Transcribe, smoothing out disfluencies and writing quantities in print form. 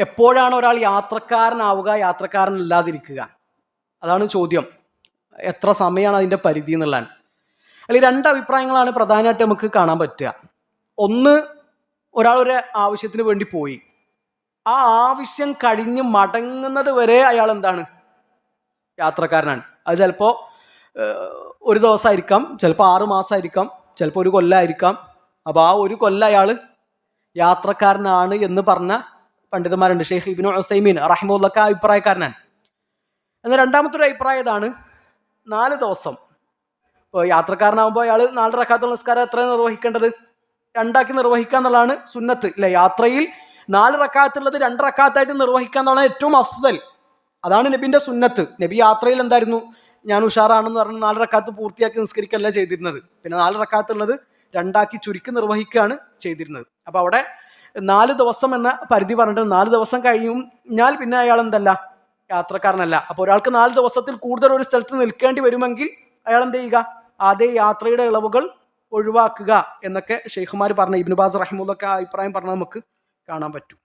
എപ്പോഴാണ് ഒരാൾ യാത്രക്കാരനാവുക, യാത്രക്കാരനല്ലാതിരിക്കുക? അതാണ് ചോദ്യം. എത്ര സമയമാണ് അതിൻ്റെ പരിധി എന്നുള്ളതാണ്. അല്ലെങ്കിൽ രണ്ട് അഭിപ്രായങ്ങളാണ് പ്രധാനമായിട്ട് നമുക്ക് കാണാൻ പറ്റുക. ഒന്ന്, ഒരാൾ ഒരു ആവശ്യത്തിന് വേണ്ടി പോയി, ആ ആവശ്യം കഴിഞ്ഞ് മടങ്ങുന്നത് വരെ അയാൾ എന്താണ്? യാത്രക്കാരനാണ്. അത് ചിലപ്പോൾ ഒരു ദിവസമായിരിക്കാം, ചിലപ്പോൾ 6 മാസമായിരിക്കാം, ചിലപ്പോൾ 1 കൊല്ലമായിരിക്കാം. അപ്പോൾ ആ 1 കൊല്ലം അയാൾ യാത്രക്കാരനാണ് എന്ന് പറഞ്ഞ പണ്ഡിതന്മാരുണ്ട്. ഷെയ്ഖ് ഇബ്നു ഉസൈമീൻ റഹിമഹുല്ലാഹ് അഭിപ്രായക്കാരനാണ്. എന്നാൽ രണ്ടാമത്തെ ഒരു അഭിപ്രായം ഇതാണ്: 4 ദിവസം. ഇപ്പോൾ യാത്രക്കാരനാകുമ്പോൾ അയാൾ 4 റക്അത്ത് നിസ്കാരം എത്ര നിർവഹിക്കേണ്ടത്? 2 ആക്കി നിർവഹിക്കുക എന്നുള്ളതാണ് സുന്നത്ത്, ഇല്ലേ? യാത്രയിൽ 4 റക്അത്തുള്ളത് 2 റക്അത്തായിട്ട് നിർവഹിക്കുക എന്നുള്ളതാണ് ഏറ്റവും അഫ്ദൽ. അതാണ് നബിന്റെ സുന്നത്ത്. നബി യാത്രയിൽ എന്തായിരുന്നു? ഞാൻ ഉഷാറാണെന്ന് പറഞ്ഞ് 4 റക്അത്ത് പൂർത്തിയാക്കി നിസ്കരിക്കല്ല ചെയ്തിരുന്നത്. പിന്നെ 4 റക്അത്തുള്ളത് 2 ആക്കി ചുരുക്കി നിർവഹിക്കുകയാണ് ചെയ്തിരുന്നത്. അപ്പോൾ അവിടെ 4 ദിവസം എന്ന പരിധി പറഞ്ഞിട്ട് 4 ദിവസം കഴിഞ്ഞാൽ പിന്നെ അയാൾ എന്തല്ല? യാത്രക്കാരനല്ല. അപ്പോൾ ഒരാൾക്ക് 4 ദിവസത്തിൽ കൂടുതൽ ഒരു സ്ഥലത്ത് നിൽക്കേണ്ടി വരുമെങ്കിൽ അയാൾ എന്ത് ചെയ്യുക? അതേ യാത്രയുടെ ഇളവുകൾ ഒഴിവാക്കുക എന്നൊക്കെ ഷെയ്ഖുമാർ പറഞ്ഞ, ഇബ്നു ബാസ് റഹിമഹുല്ലാഹ് അഭിപ്രായം പറഞ്ഞാൽ നമുക്ക് കാണാൻ പറ്റും.